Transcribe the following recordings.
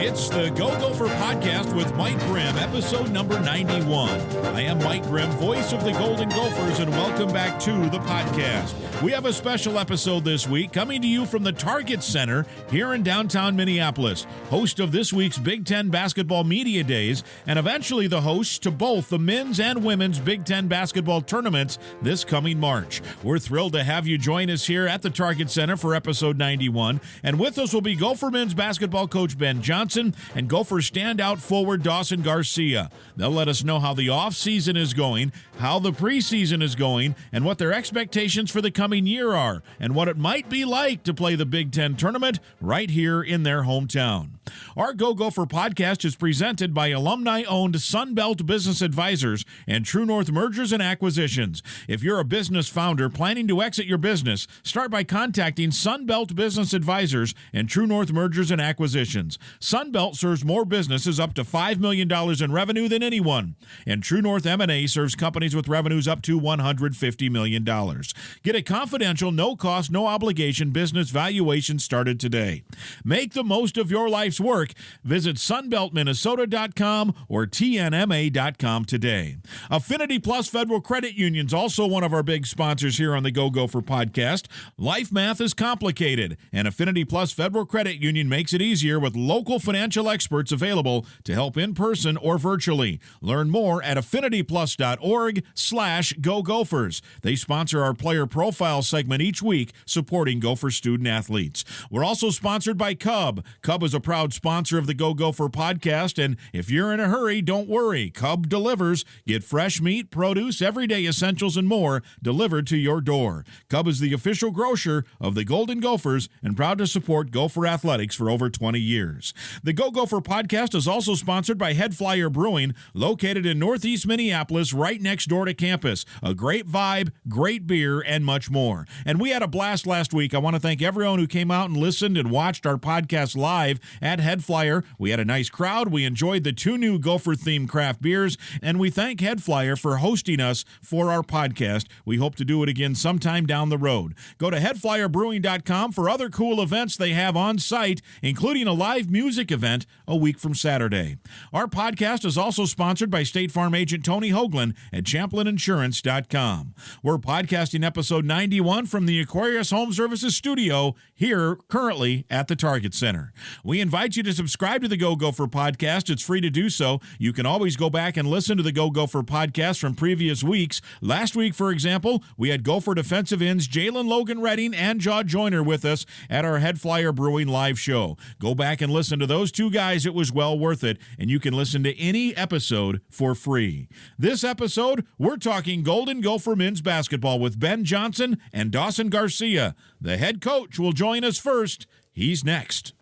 It's the Go Gopher Podcast with Mike Grimm, episode number 91. I am Mike Grimm, voice of the Golden Gophers, and welcome back to the podcast. We have a special episode this week coming to you from the Target Center here in downtown Minneapolis, host of this week's Big Ten Basketball Media Days, and eventually the host to both the men's and women's Big Ten basketball tournaments this coming March. We're thrilled to have you join us here at the Target Center for episode 91, and with us will be Gopher men's basketball coach Ben Johnson and Gopher standout forward Dawson Garcia. They'll let us know how the offseason is going, how the preseason is going, and what their expectations for the coming year are, and what it might be like to play the Big Ten tournament right here in their hometown. Our Go Gopher podcast is presented by alumni-owned Sunbelt Business Advisors and True North Mergers and Acquisitions. If you're a business founder planning to exit your business, start by contacting Sunbelt Business Advisors and True North Mergers and Acquisitions. Sunbelt serves more businesses up to $5 million in revenue than anyone, and True North M&A serves companies with revenues up to $150 million. Get a confidential, no-cost, no-obligation business valuation started today. Make the most of your life's work. Visit sunbeltminnesota.com or tnma.com today. Affinity Plus Federal Credit Union's also one of our big sponsors here on the Go Gopher podcast. Life math is complicated, and Affinity Plus Federal Credit Union makes it easier with local financial experts available to help in person or virtually. Learn more at affinityplus.org/Go Gophers. They sponsor our player profile segment each week, supporting Gopher student athletes. We're also sponsored by Cub. Cub is a proud sponsor of the Go Gopher podcast, and if you're in a hurry, don't worry. Cub delivers. Get fresh meat, produce, everyday essentials, and more delivered to your door. Cub is the official grocer of the Golden Gophers and proud to support Gopher athletics for over 20 years. The Go Gopher podcast is also sponsored by Head Flyer Brewing, located in Northeast Minneapolis, right next door to campus. A great vibe, great beer, and much more. And we had a blast last week. I want to thank everyone who came out and listened and watched our podcast live at Head Flyer. We had a nice crowd. We enjoyed the 2 new Gopher-themed craft beers, and we thank Head Flyer for hosting us for our podcast. We hope to do it again sometime down the road. Go to headflyerbrewing.com for other cool events they have on site, including a live music event a week from Saturday. Our podcast is also sponsored by State Farm agent Tony Hoagland at ChamplinInsurance.com. We're podcasting episode 91 from the Aquarius Home Services studio here currently at the Target Center. We invite you to subscribe to the Go Gopher podcast. It's free to do so. You can always go back and listen to the Go Gopher podcast from previous weeks. Last week, for example, we had Gopher defensive ends Jalen Logan Redding and Jaw Joyner with us at our Head Flyer Brewing live show. Go back and listen to those two guys. It was well worth it, and you can listen to any episode for free. This episode, we're talking Golden Gopher men's basketball with Ben Johnson and Dawson Garcia. The head coach will join us first. He's next.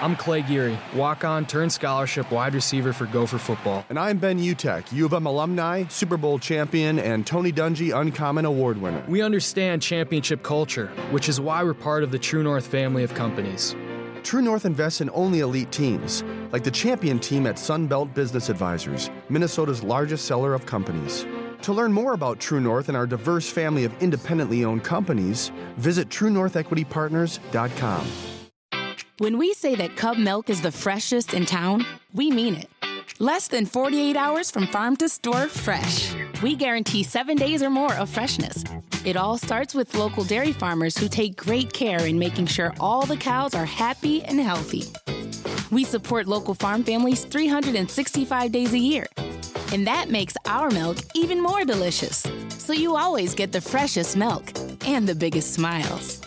I'm Clay Geary, walk-on turned scholarship wide receiver for Gopher football. And I'm Ben Utek, U of M alumni, Super Bowl champion, and Tony Dungy Uncommon Award winner. We understand championship culture, which is why we're part of the True North family of companies. True North invests in only elite teams, like the champion team at Sunbelt Business Advisors, Minnesota's largest seller of companies. To learn more about True North and our diverse family of independently owned companies, visit TrueNorthEquityPartners.com. When we say that Cub milk is the freshest in town, we mean it. Less than 48 hours from farm to store fresh. We guarantee 7 days or more of freshness. It all starts with local dairy farmers who take great care in making sure all the cows are happy and healthy. We support local farm families 365 days a year. And that makes our milk even more delicious. So you always get the freshest milk and the biggest smiles.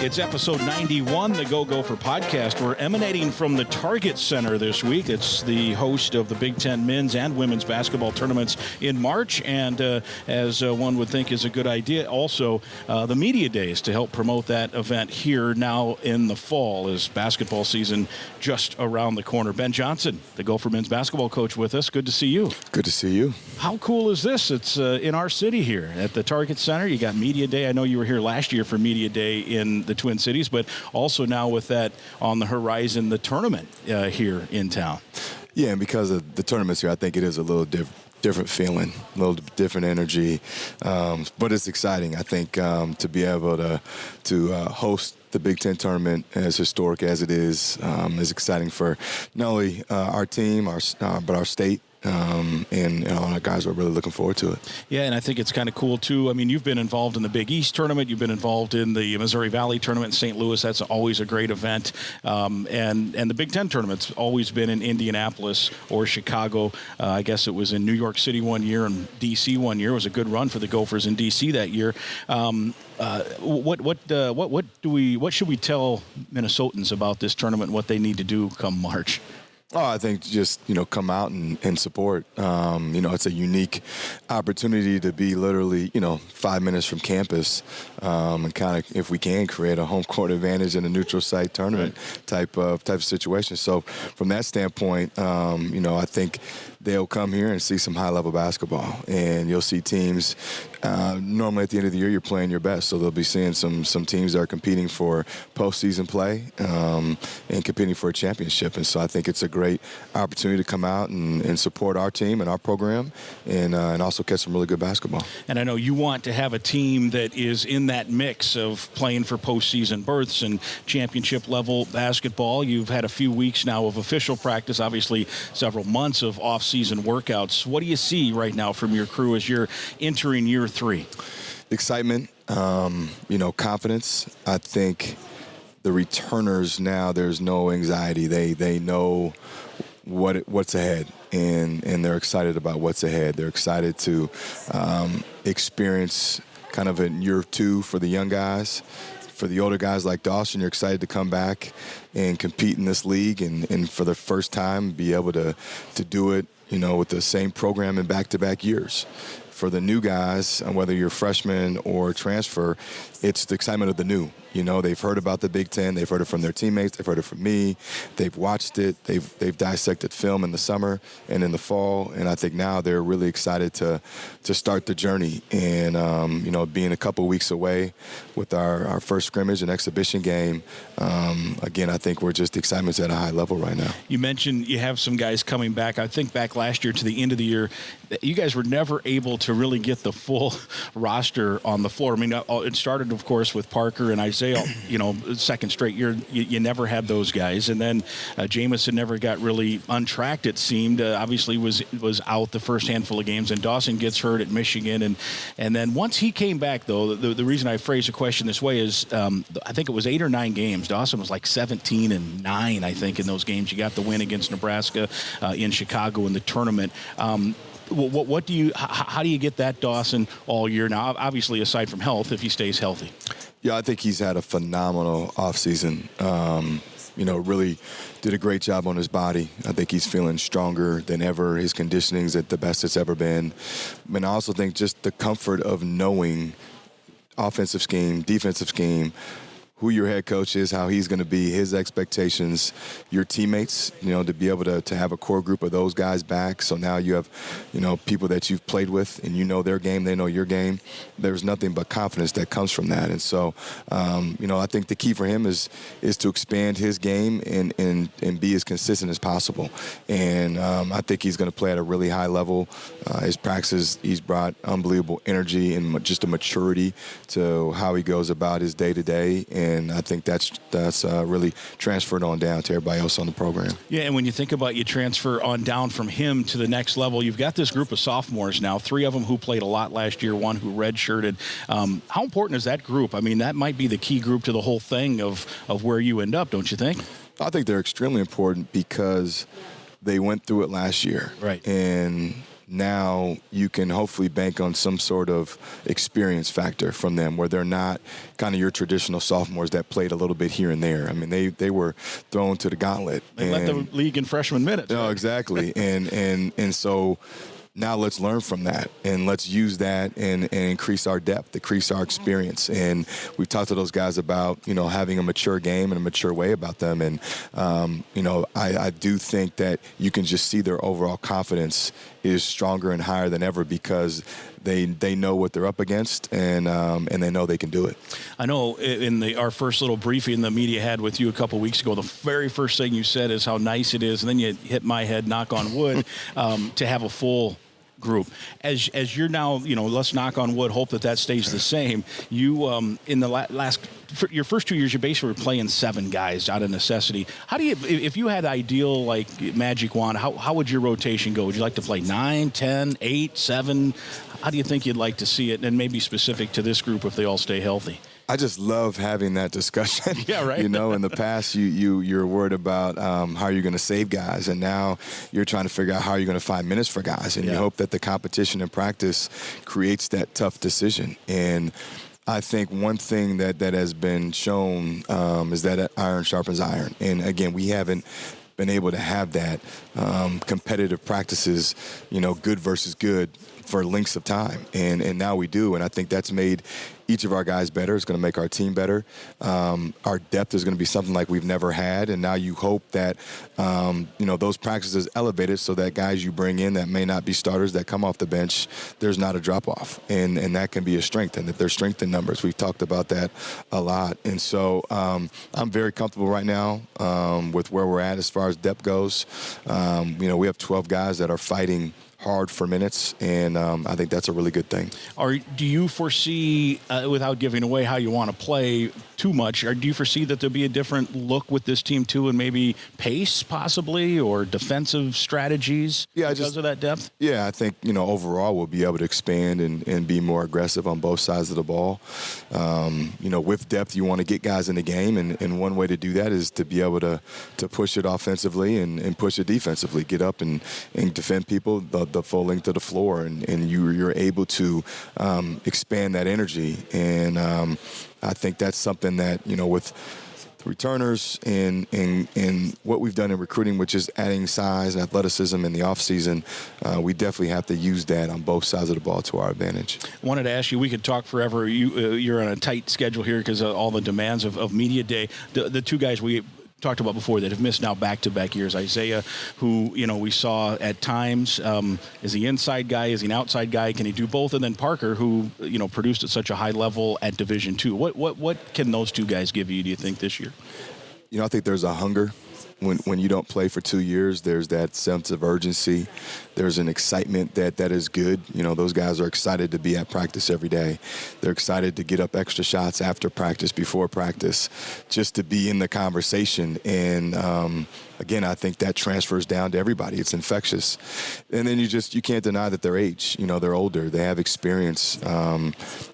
It's episode 91, the Go Gopher podcast. We're emanating from the Target Center this week. It's the host of the Big Ten men's and women's basketball tournaments in March, and as one would think is a good idea, also the media days to help promote that event here now in the fall as basketball season just around the corner. Ben Johnson, the Gopher men's basketball coach, with us. Good to see you. Good to see you. How cool is this? It's in our city here at the Target Center. You got Media Day. I know you were here last year for Media Day in the Twin Cities, but also now with that on the horizon, the tournament here in town. Yeah, and because of the tournaments here, I think it is a little different feeling, a little different energy, but it's exciting. I think to be able to host the Big Ten tournament, as historic as it is exciting for not only our team, but our state. And all our guys are really looking forward to it. Yeah, and I think it's kind of cool, too. I mean, you've been involved in the Big East tournament. You've been involved in the Missouri Valley tournament in St. Louis. That's always a great event. And the Big Ten tournament's always been in Indianapolis or Chicago. I guess it was in New York City one year and D.C. one year. It was a good run for the Gophers in D.C. that year. What should we tell Minnesotans about this tournament and what they need to do come March? Oh, I think just, come out and support. It's a unique opportunity to be literally, 5 minutes from campus and kind of, if we can, create a home court advantage in a neutral site tournament type of situation. So from that standpoint, I think they'll come here and see some high-level basketball. And you'll see teams, normally at the end of the year, you're playing your best. So they'll be seeing some teams that are competing for postseason play and competing for a championship. And so I think it's a great opportunity to come out and support our team and our program and also catch some really good basketball. And I know you want to have a team that is in that mix of playing for postseason berths and championship-level basketball. You've had a few weeks now of official practice, obviously several months of off-season workouts. What do you see right now from your crew as you're entering year 3? Excitement, confidence. I think the returners now, there's no anxiety. They know what's ahead, and they're excited about what's ahead. They're excited to experience kind of in year 2 for the young guys. For the older guys like Dawson, you're excited to come back and compete in this league and for the first time be able to do it, with the same program in back-to-back years. For the new guys, whether you're freshman or transfer, it's the excitement of the new. They've heard about the Big Ten. They've heard it from their teammates. They've heard it from me. They've watched it. They've dissected film in the summer and in the fall. And I think now they're really excited to start the journey. And, being a couple weeks away with our first scrimmage and exhibition game, again, I think we're just excitement's at a high level right now. You mentioned you have some guys coming back. I think back last year to the end of the year, you guys were never able to really get the full roster on the floor. I mean, it started, of course, with Parker and Isaiah, second straight year, you never had those guys. And then Jamison never got really untracked, it seemed. Obviously was out the first handful of games, and Dawson gets hurt at Michigan. And then once he came back, though, the reason I phrase the question this way is I think it was 8 or 9 games. Dawson was like 17-9, I think, in those games. You got the win against Nebraska in Chicago in the tournament. How do you get that Dawson all year now? Obviously, aside from health, if he stays healthy. Yeah, I think he's had a phenomenal offseason. Really did a great job on his body. I think he's feeling stronger than ever. His conditioning's at the best it's ever been. And I also think just the comfort of knowing offensive scheme, defensive scheme, who your head coach is, how he's going to be, his expectations, your teammates, to be able to have a core group of those guys back. So now you have, people that you've played with and their game, they know your game. There's nothing but confidence that comes from that. And so, I think the key for him is to expand his game and be as consistent as possible. And I think he's going to play at a really high level. His practices, he's brought unbelievable energy and just a maturity to how he goes about his day-to-day. And I think that's really transferred on down to everybody else on the program. Yeah, and when you think about you transfer on down from him to the next level, you've got this group of sophomores now, 3 of them who played a lot last year, 1 who redshirted. How important is that group? I mean, that might be the key group to the whole thing of where you end up, don't you think? I think they're extremely important because they went through it last year. Right. And now you can hopefully bank on some sort of experience factor from them where they're not kind of your traditional sophomores that played a little bit here and there. I mean, they were thrown to the gauntlet. They led the league in freshman minutes. No, right? Exactly. and so now let's learn from that and let's use that and increase our depth, increase our experience. And we've talked to those guys about, having a mature game and a mature way about them. And, I do think that you can just see their overall confidence is stronger and higher than ever because they know what they're up against and they know they can do it. I know in our first little briefing the media had with you a couple weeks ago, the very first thing you said is how nice it is, and then you hit my head, knock on wood, to have a full group. As you're now, let's knock on wood, hope that stays the same. You in the your first 2 years, you basically were playing 7 guys out of necessity. How do you, if you had ideal like magic wand, how would your rotation go? Would you like to play 9, 10, 8, 7? How do you think you'd like to see it? And maybe specific to this group if they all stay healthy. I just love having that discussion. Yeah, right. In the past, you're worried about how you're going to save guys, and now you're trying to figure out how you're going to find minutes for guys, and you hope that the competition and practice creates that tough decision. And I think one thing that has been shown is that iron sharpens iron. And again, we haven't been able to have that competitive practices, good versus good for lengths of time. And now we do. And I think that's made each of our guys better. It's going to make our team better. Our depth is going to be something like we've never had. And now you hope that, those practices elevated so that guys you bring in that may not be starters that come off the bench, there's not a drop-off. And that can be a strength, and that there's strength in numbers. We've talked about that a lot. And so I'm very comfortable right now with where we're at as far as depth goes. We have 12 guys that are fighting hard for minutes, and I think that's a really good thing. Do you foresee, without giving away how you want to play too much, or do you foresee that there'll be a different look with this team too, and maybe pace possibly, or defensive strategies because of that depth? Yeah, I think, overall we'll be able to expand and be more aggressive on both sides of the ball. With depth, you want to get guys in the game, and one way to do that is to be able to push it offensively and push it defensively, get up and defend people the full length of the floor, and you're able to expand that energy. And I think that's something that, with the returners and what we've done in recruiting, which is adding size and athleticism in the offseason, we definitely have to use that on both sides of the ball to our advantage. I wanted to ask you, we could talk forever. You're on a tight schedule here because of all the demands of Media Day. The two guys we talked about before that have missed now back-to-back years. Isaiah, who, we saw at times, is he inside guy, is he an outside guy, can he do both? And then Parker, who, produced at such a high level at Division II. What can those two guys give you, do you think, this year? I think there's a hunger. When you don't play for 2 years, there's that sense of urgency. There's an excitement that is good. Those guys are excited to be at practice every day. They're excited to get up extra shots after practice, before practice, just to be in the conversation. And again, I think that transfers down to everybody. It's infectious. And then you can't deny that their age. They're older. They have experience.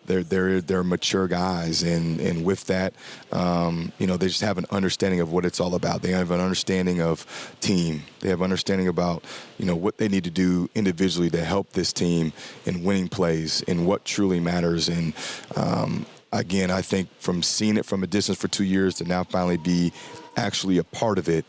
They're mature guys, and with that, they just have an understanding of what it's all about. They have an understanding of team. They have understanding about what they need to do individually to help this team in winning plays and what truly matters. And again, I think from seeing it from a distance for 2 years to now finally be actually a part of it,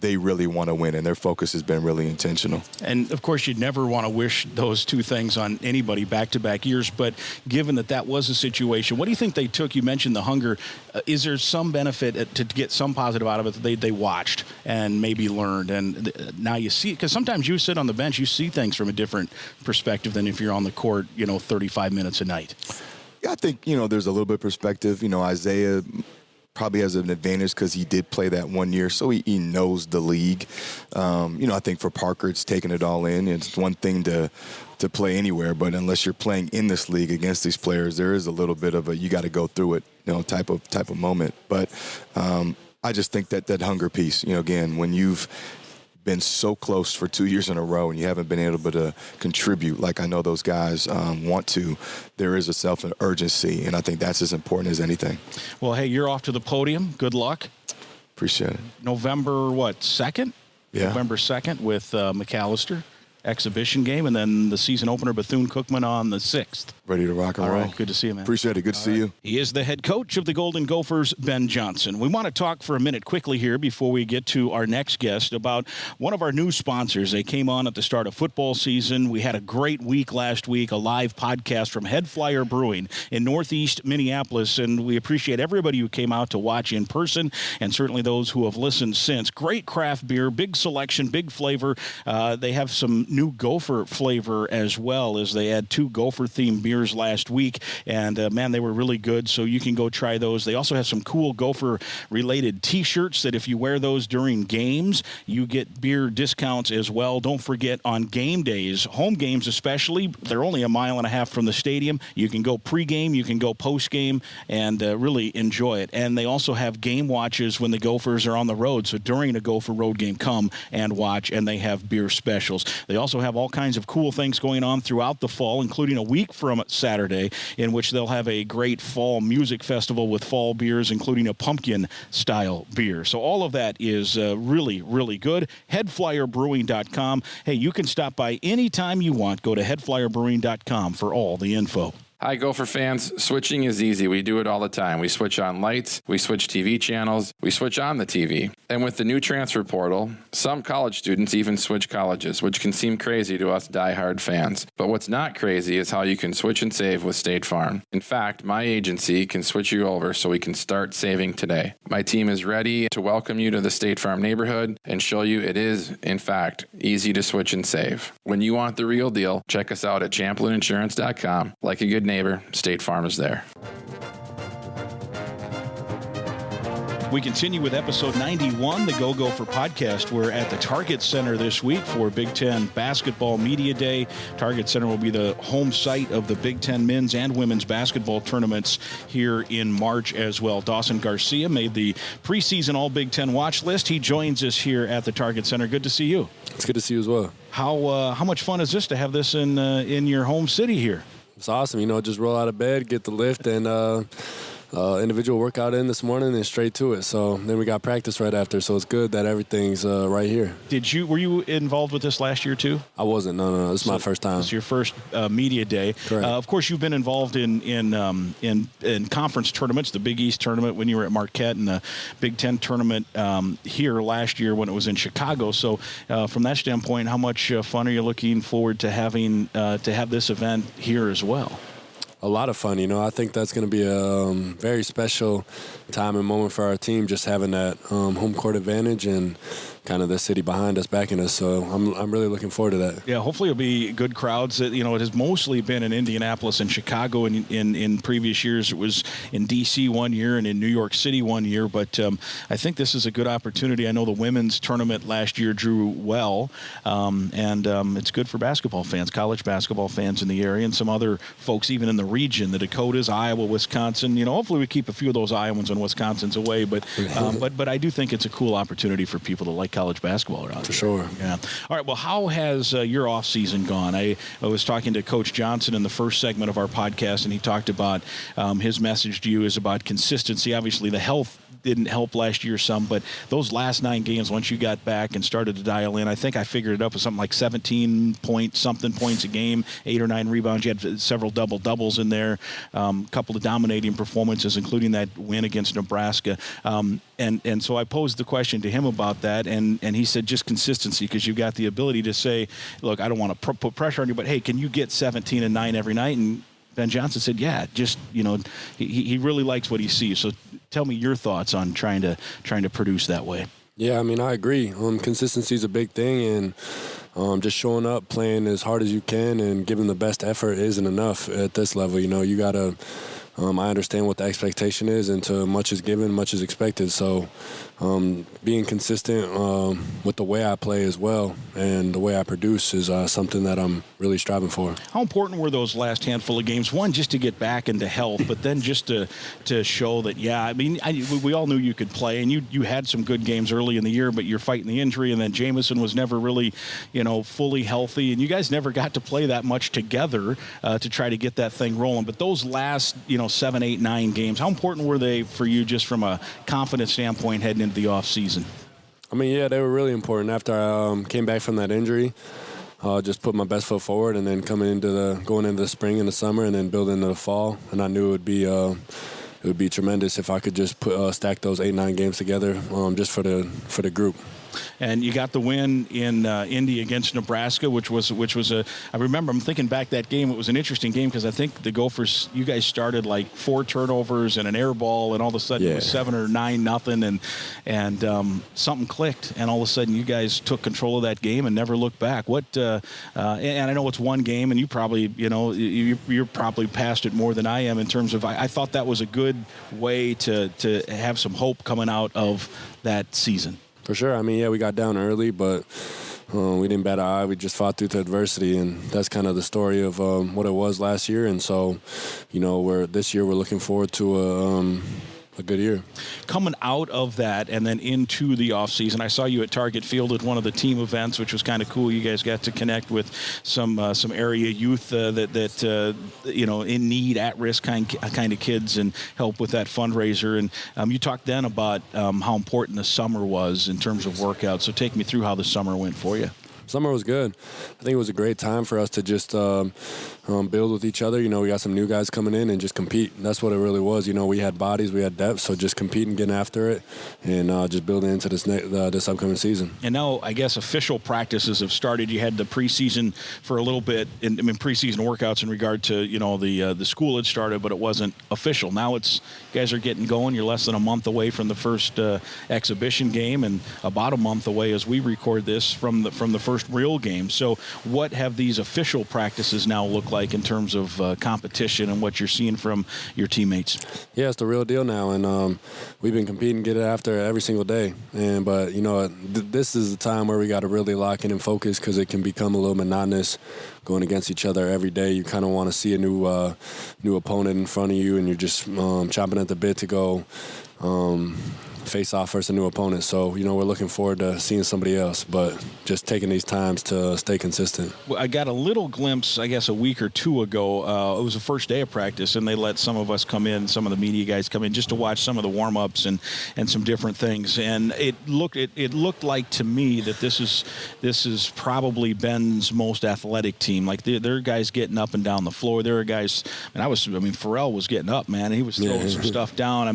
they really want to win, and their focus has been really intentional. And of course, you'd never want to wish those two things on anybody back-to-back years, but given that was a situation, what do you think they took? You mentioned the hunger. Is there some benefit to get some positive out of it that they watched and maybe learned, and now you see it? Because sometimes you sit on the bench, you see things from a different perspective than if you're on the court 35 minutes a night. Yeah, I think there's a little bit of perspective. Isaiah probably has an advantage because he did play that 1 year, so he knows the league. I think for Parker, it's taking it all in. It's one thing to play anywhere, but unless you're playing in this league against these players, there is a little bit of a you got to go through it, type of moment. But I just think that hunger piece, again, when you've been so close for 2 years in a row and you haven't been able to contribute like I know those guys want to, there is a self-urgency, and I think that's as important as anything. Well, hey, you're off to the podium. Good luck. Appreciate it. November 2nd? Yeah. November 2nd with McAllister. Exhibition game, and then the season opener, Bethune-Cookman, on the 6th. Ready to rock and roll. All right, good to see you, man. Appreciate it. Good to see you. He is the head coach of the Golden Gophers, Ben Johnson. We want to talk for a minute quickly here before we get to our next guest about one of our new sponsors. They came on at the start of football season. We had a great week last week, a live podcast from Head Flyer Brewing in Northeast Minneapolis, and we appreciate everybody who came out to watch in person, and certainly those who have listened since. Great craft beer, big selection, big flavor. They have some new Gopher flavor as well, as they had 2 Gopher-themed beers last week, and man, they were really good, so you can go try those. They also have some cool Gopher-related T-shirts that if you wear those during games, you get beer discounts as well. Don't forget, on game days, home games especially, they're only a mile and a half from the stadium. You can go pregame, you can go postgame, and really enjoy it. And they also have game watches when the Gophers are on the road, so during a Gopher road game, come and watch, and they have beer specials. They also have all kinds of cool things going on throughout the fall, including a week from Saturday, in which they'll have a great fall music festival with fall beers, including a pumpkin-style beer. So all of that is really, really good. Headflyerbrewing.com. Hey, you can stop by anytime you want. Go to headflyerbrewing.com for all the info. Hi, Gopher fans. Switching is easy. We do it all the time. We switch on lights, we switch TV channels, we switch on the TV. And with the new transfer portal, some college students even switch colleges, which can seem crazy to us diehard fans. But what's not crazy is how you can switch and save with State Farm. In fact, my agency can switch you over so we can start saving today. My team is ready to welcome you to the State Farm neighborhood and show you it is, in fact, easy to switch and save. When you want the real deal, check us out at ChamplinInsurance.com. Like a good neighbor, State Farm is there. We continue with episode 91, the Go Gopher Podcast. We're at the Target Center this week for Big Ten Basketball Media Day. Target Center will be the home site of the Big Ten men's and women's basketball tournaments here in March as well. Dawson Garcia made the preseason All-Big Ten watch list. He joins us here at the Target Center. Good to see you. It's good to see you as well. How much fun is this to have this in your home city here? It's awesome. Just roll out of bed, get the lift, and individual workout in this morning and straight to it. So then we got practice right after. So it's good that everything's right here. Were you involved with this last year too? I wasn't. No. This is my first time. It's your first media day. Correct. Of course, you've been involved in conference tournaments, the Big East tournament when you were at Marquette, and the Big Ten tournament here last year when it was in Chicago. So from that standpoint, how much fun are you looking forward to having to have this event here as well? A lot of fun. I think that's going to be a very special time and moment for our team, just having that home court advantage and kind of the city behind us, backing us. So I'm really looking forward to that. Yeah, hopefully it'll be good crowds. It has mostly been in Indianapolis and Chicago in previous years. It was in D.C. one year and in New York City one year. But I think this is a good opportunity. I know the women's tournament last year drew well, and it's good for basketball fans, college basketball fans in the area, and some other folks even in the region, the Dakotas, Iowa, Wisconsin. Hopefully we keep a few of those Iowans and Wisconsins away. But I do think it's a cool opportunity for people to like college basketball around for here. Sure. Yeah. All right. Well, how has your off season gone? I was talking to Coach Johnson in the first segment of our podcast, and he talked about his message to you is about consistency. Obviously, the health didn't help last year some, but those last 9 games, once you got back and started to dial in, I think I figured it up with something like 17-point-something points a game, 8 or 9 rebounds. You had several double-doubles in there, a couple of dominating performances, including that win against Nebraska. And so I posed the question to him about that, and he said just consistency, because you've got the ability to say, look, I don't want to put pressure on you, but, hey, can you get 17 and 9 every night? And Ben Johnson said, yeah, just, he really likes what he sees. So tell me your thoughts on trying to produce that way. Yeah, I agree. Consistency is a big thing, and just showing up, playing as hard as you can, and giving the best effort isn't enough at this level. You got to I understand what the expectation is, and to much is given, much is expected. So being consistent with the way I play as well and the way I produce is something that I'm really striving for. How important were those last handful of games? One, just to get back into health, but then just to show that, we all knew you could play, and you had some good games early in the year, but you're fighting the injury, and then Jamison was never really, fully healthy, and you guys never got to play that much together to try to get that thing rolling. But those last, 7, 8, 9 games, how important were they for you just from a confidence standpoint heading into the offseason? They were really important. After I came back from that injury, just put my best foot forward, and then going into the spring and the summer, and then building into the fall. And I knew it would be tremendous if I could just stack those 8, 9 games together, just for the group. And you got the win in Indy against Nebraska, which was I remember, I'm thinking back that game, it was an interesting game because I think the Gophers, you guys started like 4 turnovers and an air ball, and all of a sudden it was 7 or 9-0, and something clicked, and all of a sudden you guys took control of that game and never looked back. And I know it's one game, and you probably, you're probably past it more than I am in terms of, I thought that was a good way to have some hope coming out of that season. For sure. I mean, yeah, we got down early, but we didn't bat an eye. We just fought through the adversity, and that's kind of the story of what it was last year. And so, this year we're looking forward to a good year. Coming out of that and then into the offseason, I saw you at Target Field at one of the team events, which was kind of cool. You guys got to connect with some area youth that in need, at-risk kind of kids, and help with that fundraiser. And you talked then about how important the summer was in terms of workouts. So take me through how the summer went for you. Summer was good. I think it was a great time for us to just build with each other. We got some new guys coming in and just compete. That's what it really was. We had bodies, we had depth, so just competing, getting after it, and just building into this upcoming season. And now, I guess, official practices have started. You had the preseason for a little bit, preseason workouts in regard to, the school had started, but it wasn't official. Now you guys are getting going. You're less than a month away from the first exhibition game, and about a month away as we record this from the first real game. So what have these official practices now look like in terms of competition and what you're seeing from your teammates? Yeah, it's the real deal now, and we've been competing, getting after it every single day. But this is the time where we got to really lock in and focus, because it can become a little monotonous going against each other every day. You kind of want to see a new opponent in front of you, and you're just chomping at the bit to go face off versus a new opponent. So, we're looking forward to seeing somebody else, but just taking these times to stay consistent. Well, I got a little glimpse, I guess, a week or two ago. It was the first day of practice, and they let some of us come in, some of the media guys come in, just to watch some of the warm-ups and some different things. And it looked like to me that this is probably Ben's most athletic team. Like, there are guys getting up and down the floor. There are guys, Pharrell was getting up, man. He was throwing some stuff down.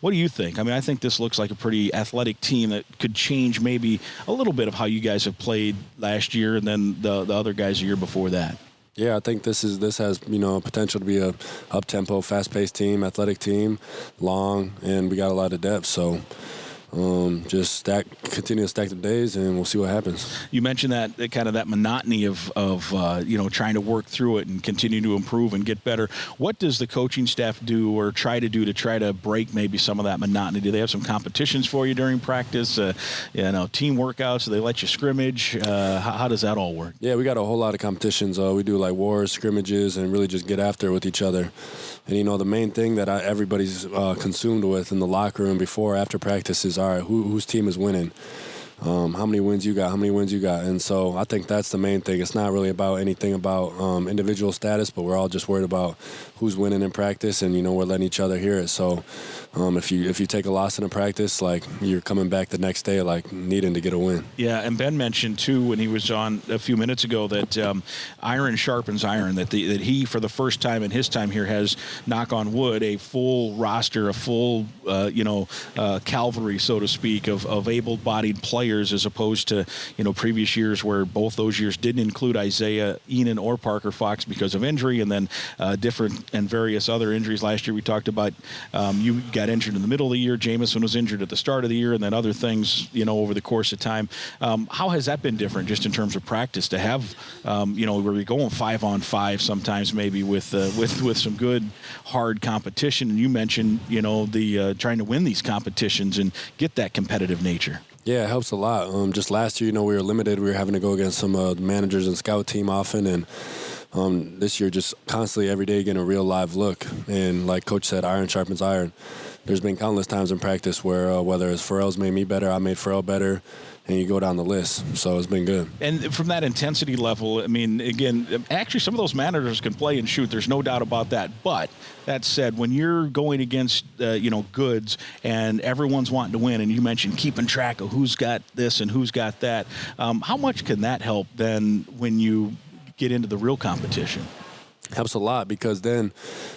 What do you think? I think this looks like a pretty athletic team that could change maybe a little bit of how you guys have played last year and then the other guys a year before that. Yeah, I think this has potential to be a up-tempo, fast-paced team, athletic team, long, and we got a lot of depth. So just continue to stack the days, and we'll see what happens. You mentioned that kind of that monotony of trying to work through it and continue to improve and get better. What does the coaching staff do or try to break maybe some of that monotony? Do they have some competitions for you during practice? Team workouts? Do they let you scrimmage? How does that all work? Yeah, we got a whole lot of competitions. We do like wars, scrimmages, and really just get after it with each other. And, the main thing that everybody's consumed with in the locker room before, after practice is, all right, whose team is winning? How many wins you got? And so I think that's the main thing. It's not really about anything about individual status, but we're all just worried about who's winning in practice, and, we're letting each other hear it. So if you take a loss in a practice, like, you're coming back the next day, like, needing to get a win. Yeah, and Ben mentioned, too, when he was on a few minutes ago, that iron sharpens iron, that he, for the first time in his time here, has, knock on wood, a full roster, a full, cavalry, so to speak, of able-bodied players, as opposed to, previous years where both those years didn't include Isaiah, Enan, or Parker Fox because of injury, and then different and various other injuries. Last year we talked about you got injured in the middle of the year. Jamison was injured at the start of the year, and then other things, over the course of time. How has that been different just in terms of practice to have, where you're going 5-on-5 sometimes maybe with some good hard competition? And you mentioned, the trying to win these competitions and get that competitive nature. Yeah, it helps a lot. Just last year, we were limited. We were having to go against some managers and scout team often, and this year just constantly every day getting a real live look. And like Coach said, iron sharpens iron. There's been countless times in practice where whether it's Pharrell's made me better, I made Pharrell better, and you go down the list. So it's been good. And from that intensity level, again, actually some of those managers can play and shoot. There's no doubt about that. But that said, when you're going against, goods and everyone's wanting to win, and you mentioned keeping track of who's got this and who's got that, how much can that help then when you get into the real competition? helps a lot, because then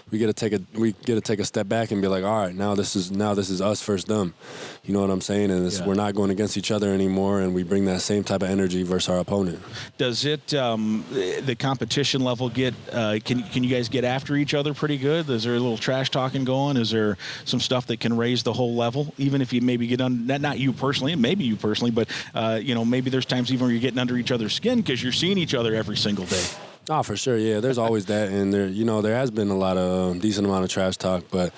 we get to take a step back and be like, all right, now this is us versus them. You know what I'm saying? And we're not going against each other anymore, and we bring that same type of energy versus our opponent. Does it the competition level get? Can you guys get after each other pretty good? Is there a little trash talking going? Is there some stuff that can raise the whole level, even if you maybe get not you personally, maybe you personally, but maybe there's times even where you're getting under each other's skin because you're seeing each other every single day. Oh, for sure, yeah. There's always that, and there has been a lot of decent amount of trash talk, but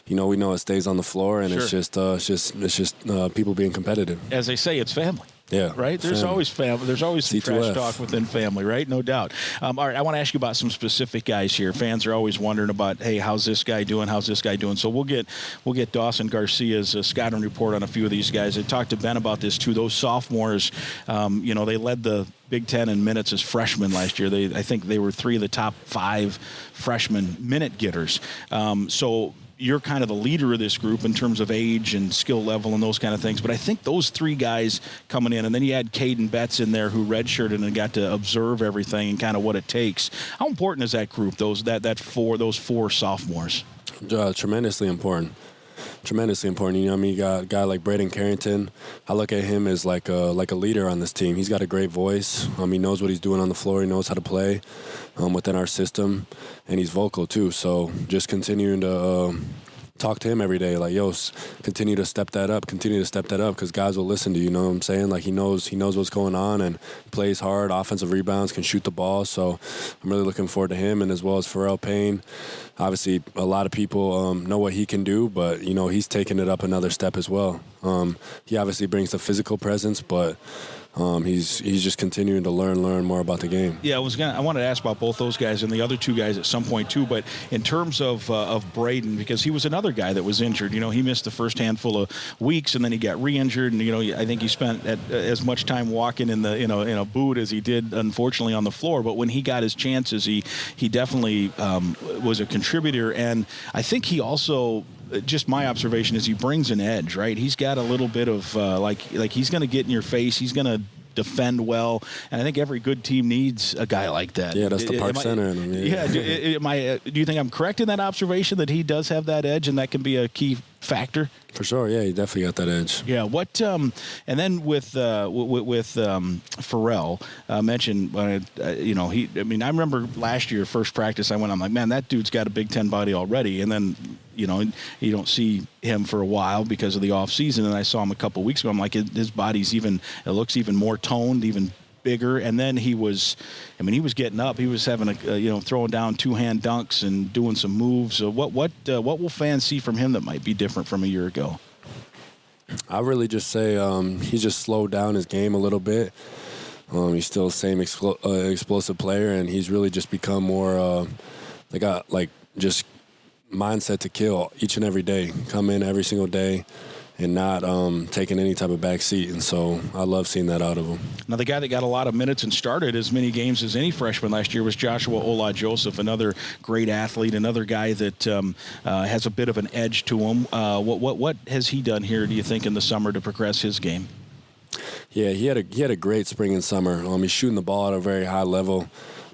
we know it stays on the floor, and Sure. it's just people being competitive. As they say, it's family. Yeah. Right? There's family. always family. There's always some trash C2F. talk within family, right? No doubt. All right, I want to ask you about some specific guys here. Fans are always wondering about, hey, how's this guy doing? How's this guy doing? So we'll get Dawson Garcia's scouting report on a few of these guys. I talked to Ben about this too. Those sophomores, they led the Big Ten in minutes as freshmen last year. I think they were 3 of the top 5 freshman minute getters. So you're kind of the leader of this group in terms of age and skill level and those kind of things. But I think those 3 guys coming in, and then you had Caden Betts in there who redshirted and got to observe everything and kind of what it takes. How important is that group, those 4 sophomores? Tremendously important. Tremendously important. You got a guy like Braden Carrington. I look at him as like a leader on this team. He's got a great voice. He knows what he's doing on the floor. He knows how to play within our system, and he's vocal too. So just continuing to talk to him every day, like, yo, continue to step that up, because guys will listen to you. You know what I'm saying? Like, he knows what's going on and plays hard, offensive rebounds, can shoot the ball. So I'm really looking forward to him, and as well as Pharrell Payne. Obviously, a lot of people know what he can do, but he's taking it up another step as well. He obviously brings the physical presence, but he's just continuing to learn more about the game. Yeah, I wanted to ask about both those guys and the other 2 guys at some point too. But in terms of Braden, because he was another guy that was injured. He missed the first handful of weeks, and then he got re-injured. And I think he spent as much time walking in a boot as he did, unfortunately, on the floor. But when he got his chances, he definitely was a contributor. And I think he also, just my observation is, he brings an edge, right? He's got a little bit of like he's going to get in your face. He's going to defend well, and I think every good team needs a guy like that. Yeah, that's the park center in him. Yeah. Do you think I'm correct in that observation, that he does have that edge and that can be a key factor? For sure, yeah, he definitely got that edge. Yeah, and then with Pharrell, mentioned, I remember last year, first practice, I'm like, man, that dude's got a Big Ten body already, and then, you don't see him for a while because of the off season, and I saw him a couple weeks ago. I'm like, his body's it looks even more toned, even bigger. And then he was getting up. He was having throwing down 2-hand dunks and doing some moves. So what will fans see from him that might be different from a year ago? I really just say he's just slowed down his game a little bit. He's still the same explosive player, and he's really just become more just mindset to kill each and every day. Come in every single day and not taking any type of back seat. And so I love seeing that out of him. Now, the guy that got a lot of minutes and started as many games as any freshman last year was Joshua Ola-Joseph, another great athlete, another guy that has a bit of an edge to him. What has he done here, do you think, in the summer to progress his game? Yeah, he had a great spring and summer. He's shooting the ball at a very high level,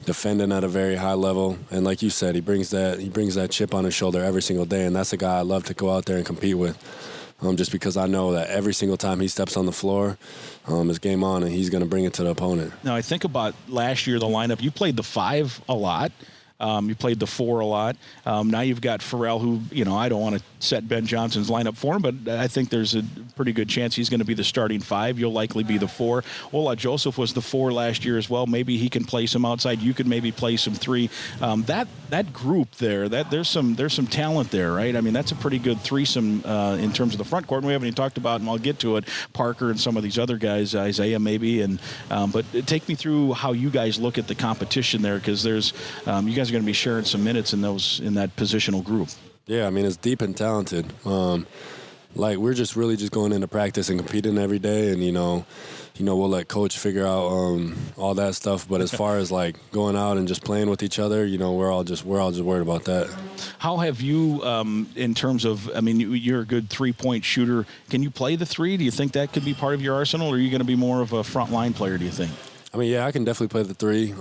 defending at a very high level, and like you said, he brings that chip on his shoulder every single day, and that's a guy I love to go out there and compete with. Just because I know that every single time he steps on the floor, it's game on, and he's going to bring it to the opponent. Now, I think about last year, the lineup, you played the 5 a lot. You played the 4 a lot. Now you've got Pharrell, who, I don't want to set Ben Johnson's lineup for him, but I think there's a pretty good chance he's going to be the starting 5. You'll likely be the 4. Ola-Joseph was the 4 last year as well. Maybe he can play some outside. You could maybe play some 3. That group there, there's some talent there, right? I mean, that's a pretty good threesome in terms of the front court. And we haven't even talked about, and I'll get to it, Parker and some of these other guys, Isaiah maybe. But take me through how you guys look at the competition there, because there's you guys are going to be sharing some minutes in that positional group. Yeah, I mean, it's deep and talented. We're just really just going into practice and competing every day, and we'll let coach figure out all that stuff. But as far as going out and just playing with each other, we're all just worried about that. How have you, in terms of, you're a good 3-point shooter. Can you play the 3? Do you think that could be part of your arsenal, or are you going to be more of a front line player, do you think? I mean, yeah, I can definitely play the 3.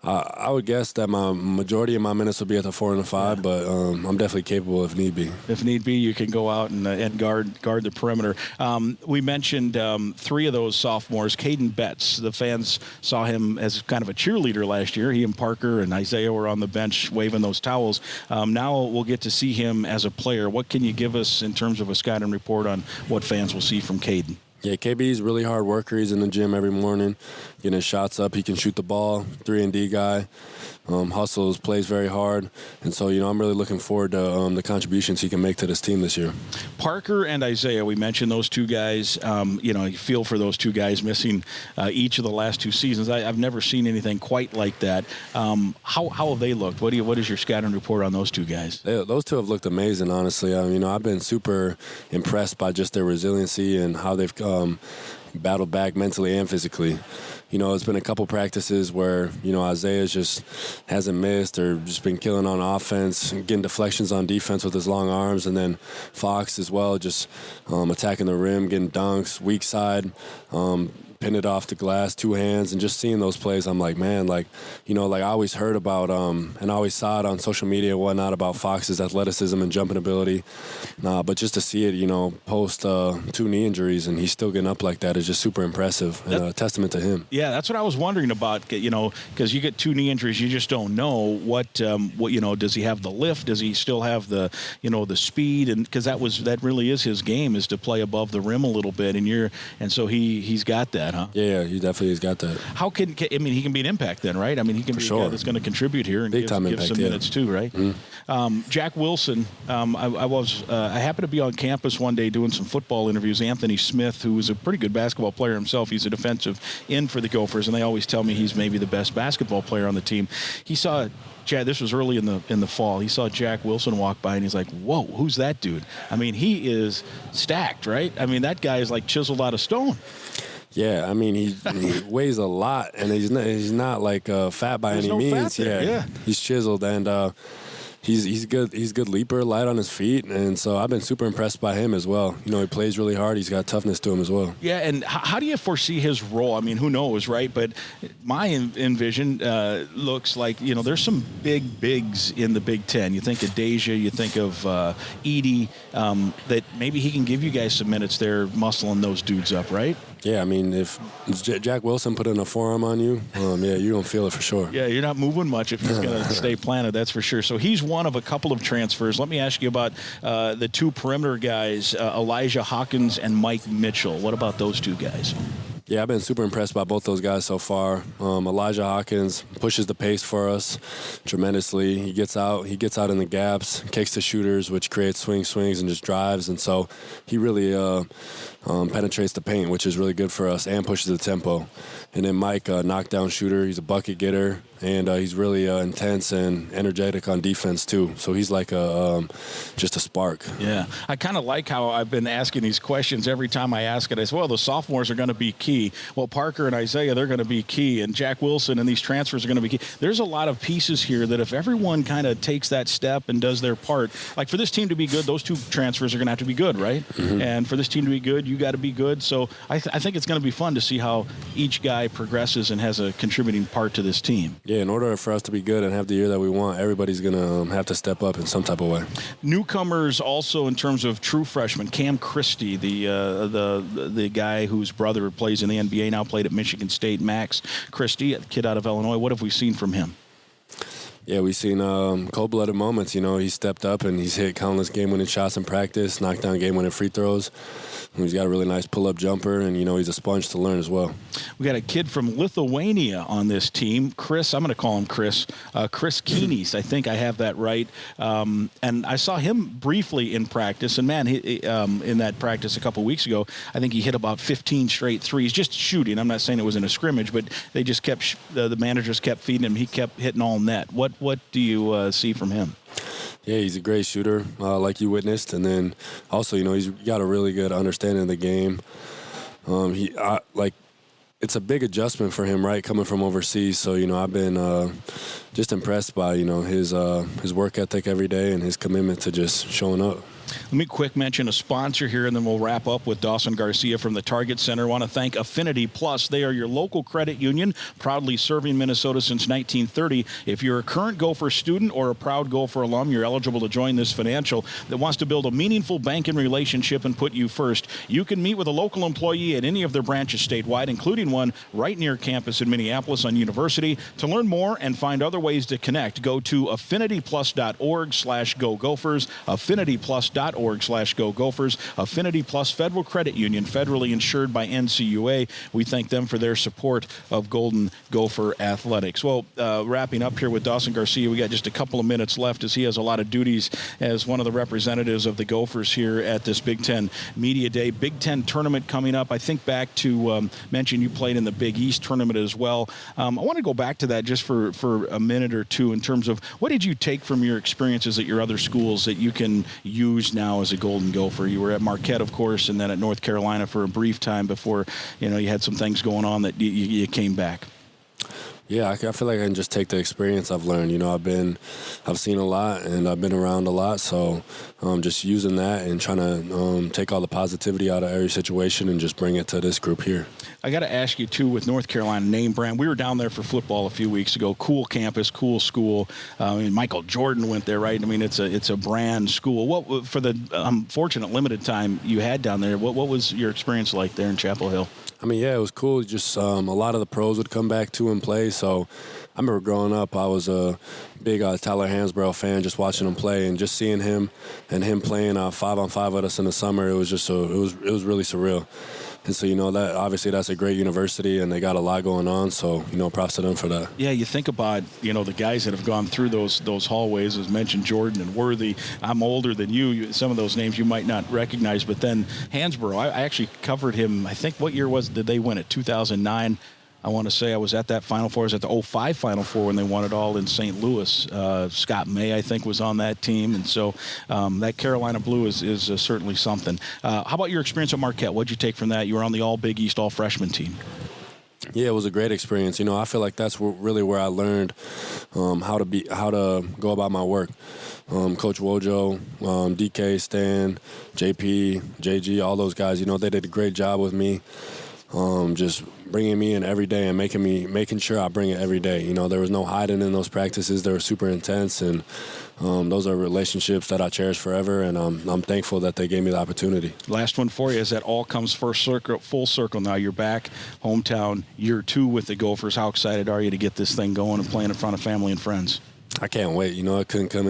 I would guess that my majority of my minutes will be at the 4 and the 5, but I'm definitely capable if need be. If need be, you can go out and guard the perimeter. We mentioned 3 of those sophomores. Caden Betts, the fans saw him as kind of a cheerleader last year. He and Parker and Isaiah were on the bench waving those towels. Now we'll get to see him as a player. What can you give us in terms of a scouting report on what fans will see from Caden? Yeah, KB's really hard worker. He's in the gym every morning, getting his shots up. He can shoot the ball, 3-and-D guy, hustles, plays very hard. And so, I'm really looking forward to the contributions he can make to this team this year. Parker and Isaiah, we mentioned those two guys. You feel for those two guys missing each of the last 2 seasons. I've never seen anything quite like that. How have they looked? What is your scouting report on those two guys? Those two have looked amazing, honestly. I've been super impressed by just their resiliency and how they've battled back mentally and physically. It's been a couple practices where, Isaiah just hasn't missed or just been killing on offense and getting deflections on defense with his long arms. And then Fox as well, just attacking the rim, getting dunks, weak side, pin it off the glass, 2 hands, and just seeing those plays, I'm like, man, I always heard about and I always saw it on social media and whatnot about Fox's athleticism and jumping ability. But just to see it, post 2 knee injuries and he's still getting up like that is just super impressive and a testament to him. Yeah, that's what I was wondering about, because you get 2 knee injuries, you just don't know what does he have the lift? Does he still have the speed? And because that really is his game, is to play above the rim a little bit, and so he's got that. Huh? Yeah, he definitely has got that. He can be an impact then, right? He can be a guy that's going to contribute here and give some minutes too, right? Mm-hmm. Jack Wilson, I happened to be on campus one day doing some football interviews. Anthony Smith, who was a pretty good basketball player himself, he's a defensive end for the Gophers, and they always tell me he's maybe the best basketball player on the team. He saw this was early in the fall. He saw Jack Wilson walk by, and he's like, whoa, who's that dude? He is stacked, right? That guy is like chiseled out of stone. Yeah, he weighs a lot, and he's not like fat by any means. Yeah, he's chiseled, and he's good. He's a good leaper, light on his feet, and so I've been super impressed by him as well. He plays really hard. He's got toughness to him as well. Yeah, and how do you foresee his role? Who knows, right? But my envision looks like there's some bigs in the Big Ten. You think of Deja, you think of Edey, that maybe he can give you guys some minutes there, muscling those dudes up, right? Yeah, if Jack Wilson put in a forearm on you, you're going to feel it for sure. Yeah, you're not moving much if he's going to stay planted, that's for sure. So he's one of a couple of transfers. Let me ask you about the 2 perimeter guys, Elijah Hawkins and Mike Mitchell. What about those 2 guys? Yeah, I've been super impressed by both those guys so far. Elijah Hawkins pushes the pace for us tremendously. He gets out in the gaps, kicks to shooters, which creates swings, and just drives. And so he really penetrates the paint, which is really good for us, and pushes the tempo. And then Mike, knockdown shooter. He's a bucket getter, and he's really intense and energetic on defense too. So he's like just a spark. Yeah, I kind of like how I've been asking these questions every time I ask it. I say, well, the sophomores are going to be key. Well, Parker and Isaiah, they're going to be key, and Jack Wilson and these transfers are going to be key. There's a lot of pieces here that if everyone kind of takes that step and does their part, like for this team to be good, those 2 transfers are going to have to be good, right? Mm-hmm. And for this team to be good, you got to be good. So I think it's going to be fun to see how each guy progresses and has a contributing part to this team. Yeah, in order for us to be good and have the year that we want, everybody's going to have to step up in some type of way. Newcomers also in terms of true freshmen, Cam Christie, the guy whose brother plays in the NBA now, played at Michigan State, Max Christie, a kid out of Illinois. What have we seen from him? Yeah, we've seen cold-blooded moments. He stepped up and he's hit countless game-winning shots in practice, knocked down game-winning free throws. He's got a really nice pull-up jumper, and, he's a sponge to learn as well. We got a kid from Lithuania on this team, Chris. I'm going to call him Chris. Chris Keenis. I think I have that right. And I saw him briefly in practice, and, man, in that practice a couple weeks ago, I think he hit about 15 straight threes, just shooting. I'm not saying it was in a scrimmage, but they just kept the managers kept feeding him. He kept hitting all net. What do you see from him? Yeah, he's a great shooter, like you witnessed. And then also, he's got a really good understanding of the game. It's a big adjustment for him, right, coming from overseas. So, I've been just impressed by, his work ethic every day and his commitment to just showing up. Let me quick mention a sponsor here, and then we'll wrap up with Dawson Garcia from the Target Center. I want to thank Affinity Plus. They are your local credit union, proudly serving Minnesota since 1930. If you're a current Gopher student or a proud Gopher alum, you're eligible to join this financial that wants to build a meaningful banking relationship and put you first. You can meet with a local employee at any of their branches statewide, including one right near campus in Minneapolis on University. To learn more and find other ways to connect, go to affinityplus.org/Go Gophers, affinityplus.org/Go Gophers. Affinity Plus Federal Credit Union, federally insured by NCUA. We thank them for their support of Golden Gopher Athletics. Well, wrapping up here with Dawson Garcia, we got just a couple of minutes left as he has a lot of duties as one of the representatives of the Gophers here at this Big Ten Media Day. Big Ten tournament coming up. I think back to mention you played in the Big East tournament as well. I want to go back to that just for a minute or two in terms of what did you take from your experiences at your other schools that you can use now as a Golden Gopher? You were at Marquette, of course, and then at North Carolina for a brief time before, you had some things going on that you came back. Yeah, I feel like I can just take the experience I've learned. I've seen a lot and I've been around a lot, so just using that and trying to take all the positivity out of every situation and just bring it to this group here. I got to ask you, too, with North Carolina name brand, we were down there for football a few weeks ago. Cool campus, cool school. Michael Jordan went there, right? It's a brand school. What for the unfortunate limited time you had down there, what was your experience like there in Chapel Hill? It was cool. Just a lot of the pros would come back to and play. So I remember growing up, I was a big Tyler Hansbrough fan, just watching him play and just seeing him and him playing 5-on-5 with us in the summer. It was just it was really surreal. And so, that obviously that's a great university and they got a lot going on. So, props to them for that. Yeah, you think about, the guys that have gone through those hallways, as mentioned, Jordan and Worthy. I'm older than you. Some of those names you might not recognize. But then Hansbrough, I actually covered him. I think what year did they win it? 2009. I want to say I was at that Final Four. I was at the 2005 Final Four when they won it all in St. Louis. Scott May, I think, was on that team. And so that Carolina Blue is certainly something. How about your experience at Marquette? What did you take from that? You were on the All-Big East All-Freshman team. Yeah, it was a great experience. I feel like that's really where I learned how to go about my work. Coach Wojo, DK, Stan, JP, JG, all those guys, they did a great job with me. Just bringing me in every day and making sure I bring it every day. There was no hiding in those practices. They were super intense, and those are relationships that I cherish forever, and I'm thankful that they gave me the opportunity. Last one for you is that all comes full circle now. You're back, hometown, year 2 with the Gophers. How excited are you to get this thing going and playing in front of family and friends? I can't wait. It couldn't come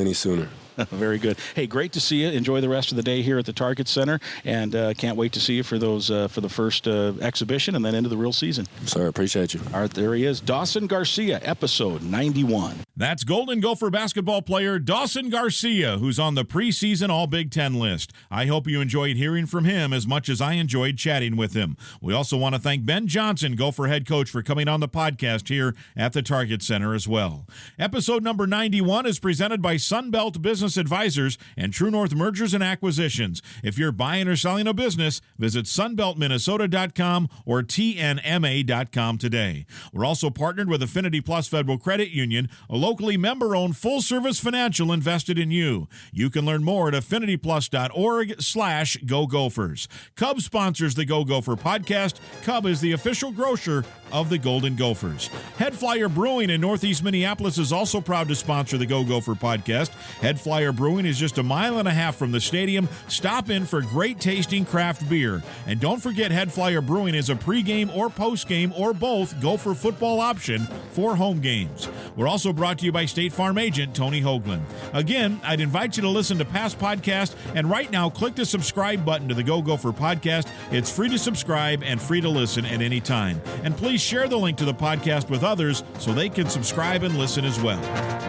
any sooner. Very good. Hey, great to see you. Enjoy the rest of the day here at the Target Center, and can't wait to see you for the first exhibition and then into the real season. Sir, appreciate you. All right, there he is, Dawson Garcia, episode 91. That's Golden Gopher basketball player Dawson Garcia, who's on the preseason All-Big Ten list. I hope you enjoyed hearing from him as much as I enjoyed chatting with him. We also want to thank Ben Johnson, Gopher head coach, for coming on the podcast here at the Target Center as well. Episode number 91 is presented by Sunbelt Business Advisors and True North Mergers and Acquisitions. If you're buying or selling a business, visit sunbeltminnesota.com or tnma.com today. We're also partnered with Affinity Plus Federal Credit Union, a locally member-owned full-service financial invested in you. You can learn more at affinityplus.org/Go Gophers. Cub sponsors the Go Gopher Podcast. Cub is the official grocer of the Golden Gophers. Head Flyer Brewing in Northeast Minneapolis is also proud to sponsor the Go Gopher Podcast. Head Flyer Brewing is just a mile and a half from the stadium. Stop in for great tasting craft beer. And don't forget, Head Flyer Brewing is a pregame or postgame or both Gopher football option for home games. We're also brought to you by State Farm agent Tony Hoagland. Again, I'd invite you to listen to past podcasts, and right now click the subscribe button to the Go Gopher Podcast. It's free to subscribe and free to listen at any time. And please share the link to the podcast with others so they can subscribe and listen as well.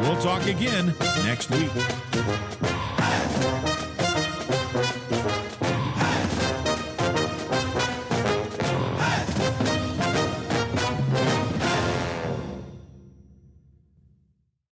We'll talk again next week.